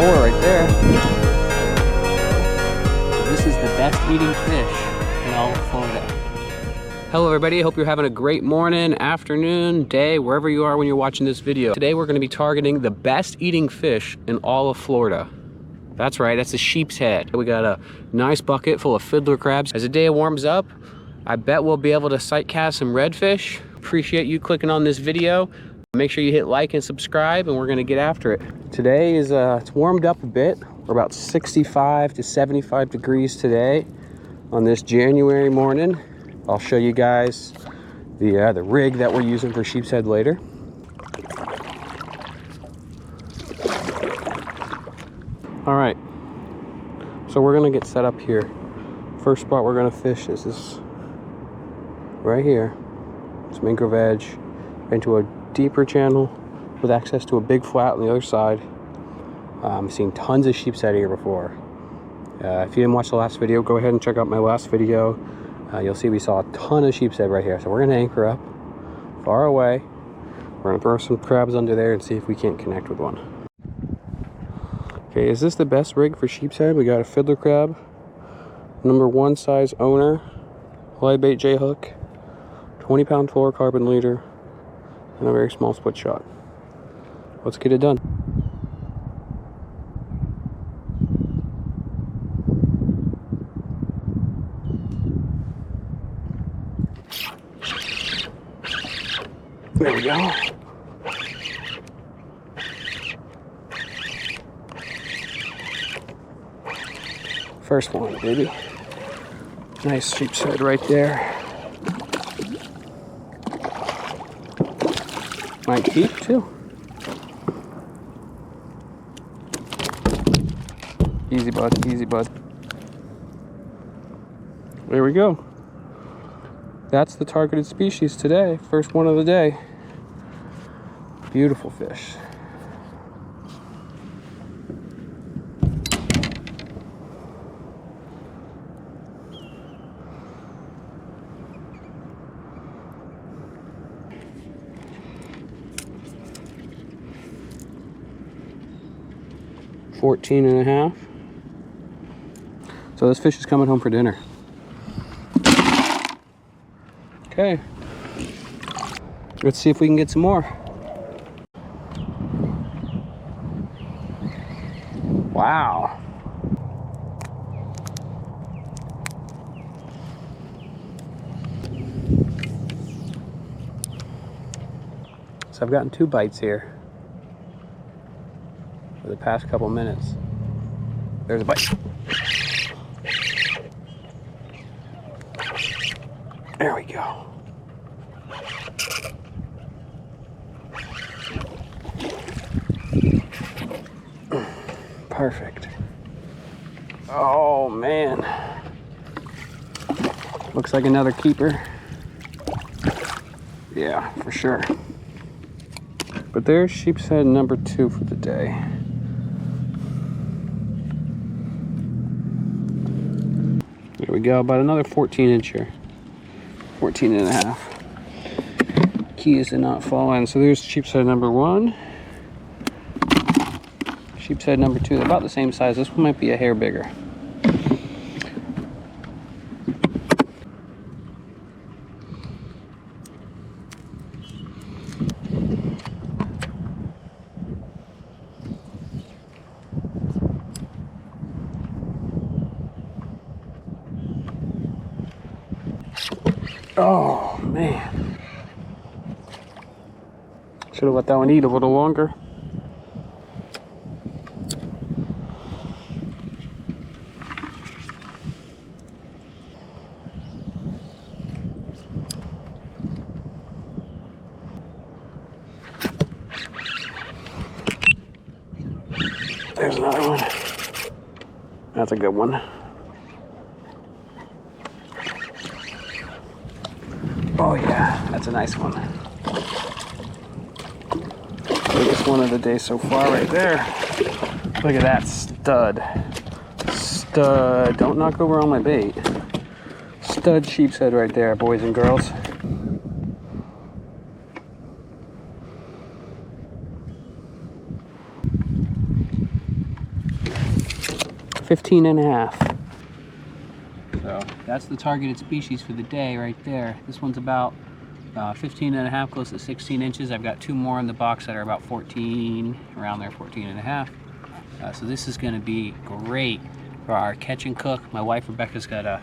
4 right there. This is the best eating fish in all of Florida. Hello everybody, hope you're having a great morning, afternoon, day, wherever you are when you're watching this video. Today we're going to be targeting the best eating fish in all of Florida. That's right, that's a sheep's head. We got a nice bucket full of fiddler crabs. As the day warms up, I bet we'll be able to sight cast some redfish. Appreciate you clicking on this video. Make sure you hit like and subscribe, and we're gonna get after it. Today is, it's warmed up a bit. We're about 65 to 75 degrees today on this January morning. I'll show you guys the rig that we're using for sheepshead later. All right, so we're gonna get set up here. First spot we're gonna fish is this right here. It's mangrove edge into a deeper channel with access to a big flat on the other side. I've seen tons of sheepshead here before. If you didn't watch the last video, go ahead and check out my last video. You'll see we saw a ton of sheepshead right here. So we're gonna anchor up far away. We're gonna throw some crabs under there and see if we can't connect with one. Okay, is this the best rig for sheepshead? We got a fiddler crab, #1 size owner, live bait J hook, 20-pound fluorocarbon leader, and a very small split shot. Let's get it done. There we go. First one, baby. Nice sheepshead right there. Might keep too. Easy bud, easy bud. There we go. That's the targeted species today. First one of the day. Beautiful fish. $14.5. So this fish is coming home for dinner. Okay. Let's see if we can get some more. Wow. So I've gotten 2 bites here for the past couple minutes. There's a bite. There we go. Perfect. Oh man. Looks like another keeper. Yeah, for sure. But there's sheepshead #2 for the day. There we go, about another 14-incher. 14.5. Key is to not fall in. So there's sheepshead #1. Sheepshead #2. They're about the same size. This one might be a hair bigger. Oh man, should have let that one eat a little longer. There's another one. That's a good one. Oh yeah, that's a nice one. Biggest one of the day so far right there. Look at that stud. Stud. Don't knock over on my bait. Stud sheepshead right there, boys and girls. 15 and a half. So that's the targeted species for the day right there. This one's about 15 and a half, close to 16 inches. I've got 2 more in the box that are about 14, around there, 14 and a half. So this is gonna be great for our catch and cook. My wife Rebecca's got a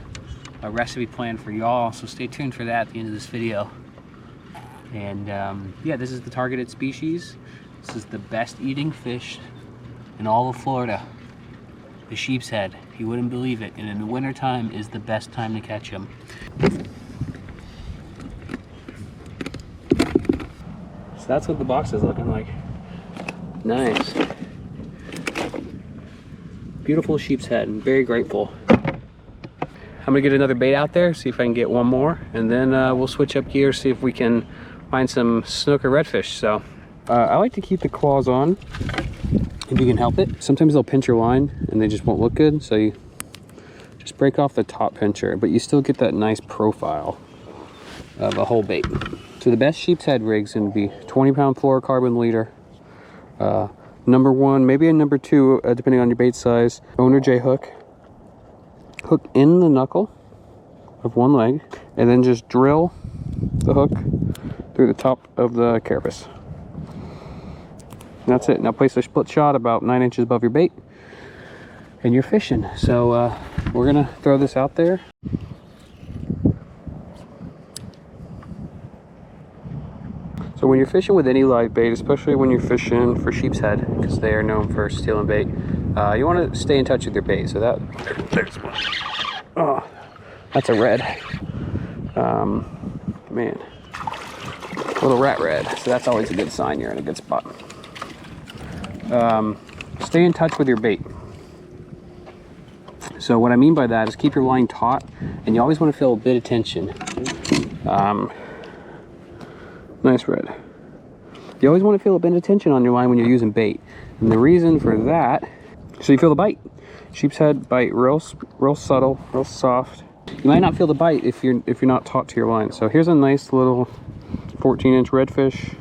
recipe plan for y'all, so stay tuned for that at the end of this video. And yeah, this is the targeted species. This is the best eating fish in all of Florida, the sheepshead. You wouldn't believe it, and in the winter time is the best time to catch them. So that's what the box is looking like. Nice. Beautiful sheepshead, and very grateful. I'm gonna get another bait out there, see if I can get one more, and then we'll switch up gears, see if we can find some snook or redfish. So I like to keep the claws on if you can help it. Sometimes they'll pinch your line and they just won't look good, so you just break off the top pincher, but you still get that nice profile of a whole bait. So the best sheepshead rig is going to be 20-pound fluorocarbon leader, number 1, maybe a number 2, depending on your bait size, owner J hook in the knuckle of one leg, and then just drill the hook through the top of the carapace. That's it. Now place a split shot about 9 inches above your bait and you're fishing. So we're gonna throw this out there. So when you're fishing with any live bait, especially when you're fishing for sheepshead, because they are known for stealing bait, you want to stay in touch with your bait. So there's one. Oh, that's a red. Man, little rat red. So that's always a good sign you're in a good spot. Stay in touch with your bait. So what I mean by that is keep your line taut, and you always want to feel a bit of tension. Nice red. You always want to feel a bit of tension on your line when you're using bait, and the reason for that, so you feel the bite. Sheepshead bite real subtle, real soft. You might not feel the bite if you're not taut to your line. So here's a nice little 14-inch redfish.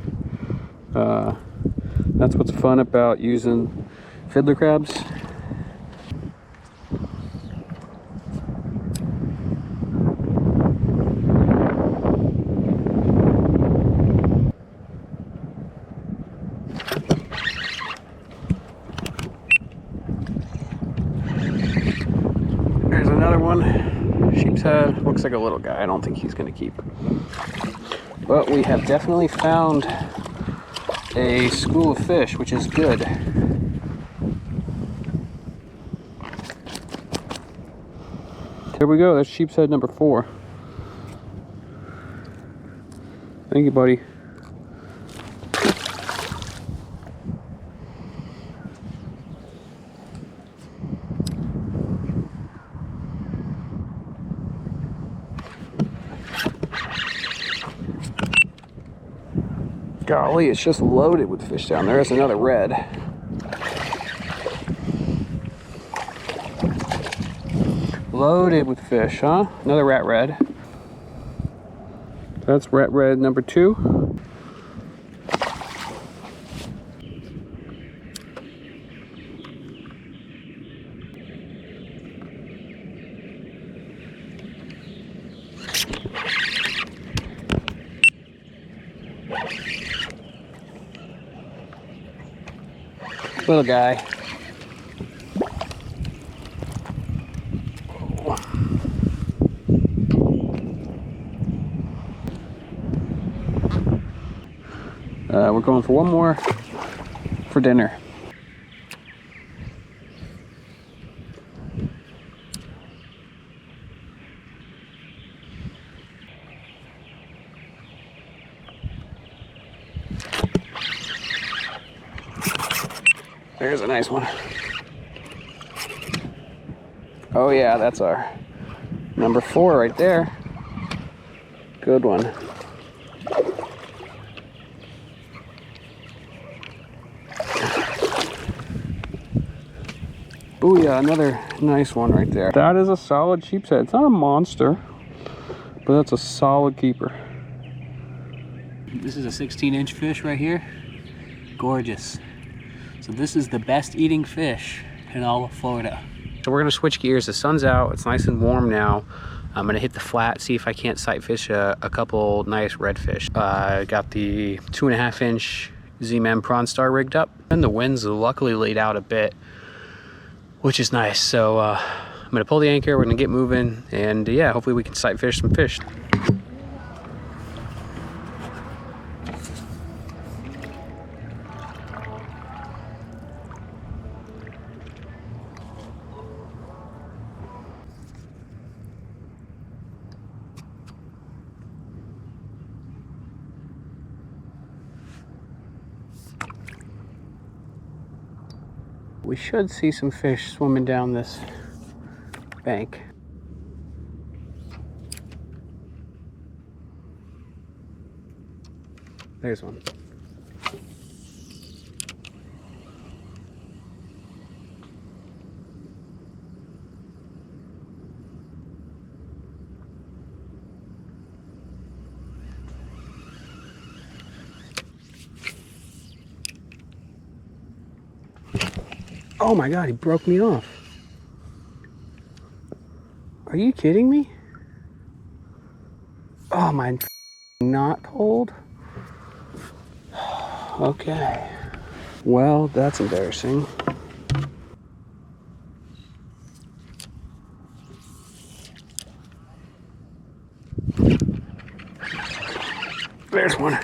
That's what's fun about using fiddler crabs. There's another one. Sheepshead. Looks like a little guy. I don't think he's going to keep. But we have definitely found a school of fish, which is good. There we go. That's sheepshead number 4. Thank you, buddy. Golly, it's just loaded with fish down there. There's another red. Loaded with fish, huh? Another rat red. That's rat red number 2. Little guy. We're going for one more for dinner. There's a nice one. Oh yeah, that's our number 4 right there. Good one. Booyah, another nice one right there. That is a solid sheepshead. It's not a monster, but that's a solid keeper. This is a 16-inch fish right here. Gorgeous. So this is the best eating fish in all of Florida. So we're gonna switch gears. The sun's out, it's nice and warm now. I'm gonna hit the flat, see if I can't sight fish a couple nice redfish. I got the 2.5-inch Z-Man Prawn Star rigged up, and the wind's luckily laid out a bit, which is nice. So I'm gonna pull the anchor, we're gonna get moving, and yeah, hopefully we can sight fish some fish. We should see some fish swimming down this bank. There's one. Oh my God, he broke me off. Are you kidding me? Oh, my knot pulled? Okay. Well, that's embarrassing. There's one.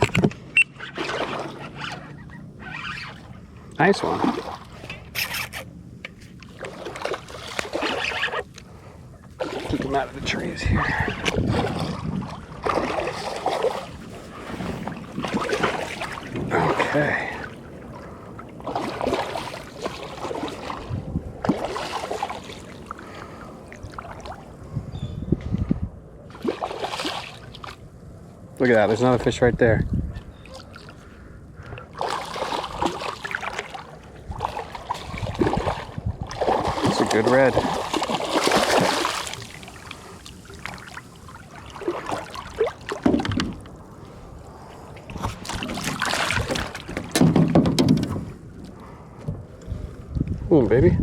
Nice one. Keep them out of the trees here. Okay. Look at that, there's another fish right there. It's a good red. Come on, baby.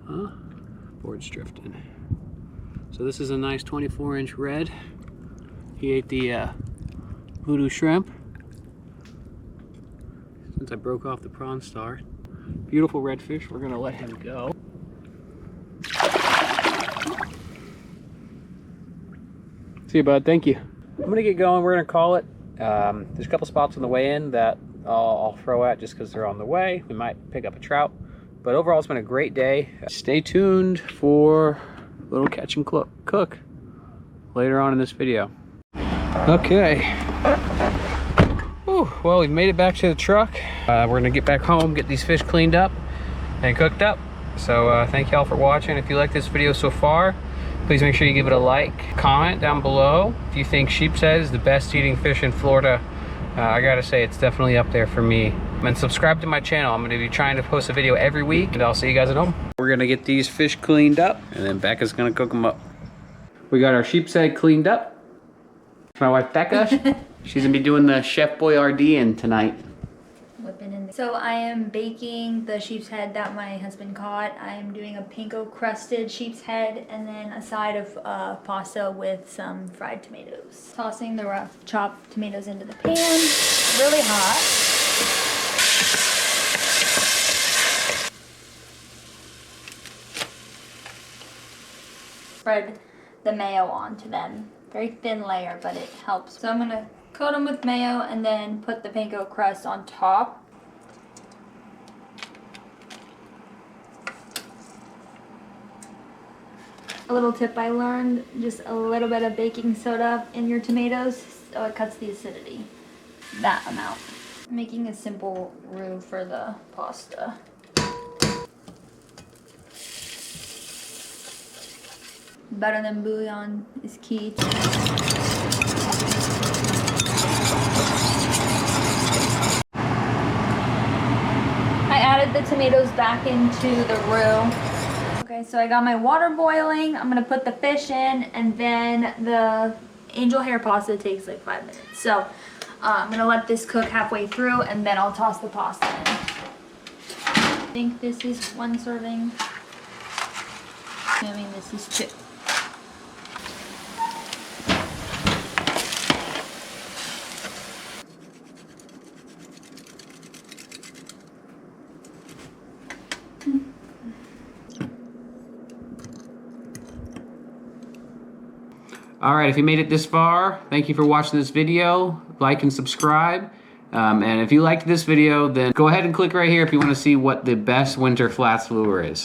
Huh? Board's drifting. So this is a nice 24-inch red. He ate the voodoo shrimp. Since I broke off the Prawn Star. Beautiful redfish. We're gonna let him go. See you, bud. Thank you. I'm gonna get going. We're gonna call it. There's a couple spots on the way in that I'll throw at just because they're on the way. We might pick up a trout. But overall, it's been a great day. Stay tuned for a little catch and cook later on in this video. Okay. Whew, well, we've made it back to the truck. We're gonna get back home, get these fish cleaned up and cooked up. So thank y'all for watching. If you like this video so far, please make sure you give it a like, comment down below. If you think sheepshead is the best eating fish in Florida, I gotta say it's definitely up there for me. And subscribe to my channel. I'm gonna be trying to post a video every week, and I'll see you guys at home. We're gonna get these fish cleaned up, and then Becca's gonna cook them up. We got our sheepshead cleaned up. My wife Becca, she's gonna be doing the Chef Boyardee tonight. So I am baking the sheep's head that my husband caught. I am doing a panko crusted sheep's head and then a side of pasta with some fried tomatoes. Tossing the rough chopped tomatoes into the pan. Really hot. Spread the mayo onto them. Very thin layer, but it helps. So I'm gonna coat them with mayo and then put the panko crust on top. A little tip I learned, just a little bit of baking soda in your tomatoes so it cuts the acidity. That amount. Making a simple roux for the pasta. Better than bouillon is key. I added the tomatoes back into the roux. Okay, so I got my water boiling. I'm gonna put the fish in, and then the angel hair pasta takes like 5 minutes. So I'm gonna let this cook halfway through, and then I'll toss the pasta in. think this is 1 serving. Assuming this is 2. All right, if you made it this far, thank you for watching this video. Like and subscribe. And if you liked this video, then go ahead and click right here if you want to see what the best winter flats lure is.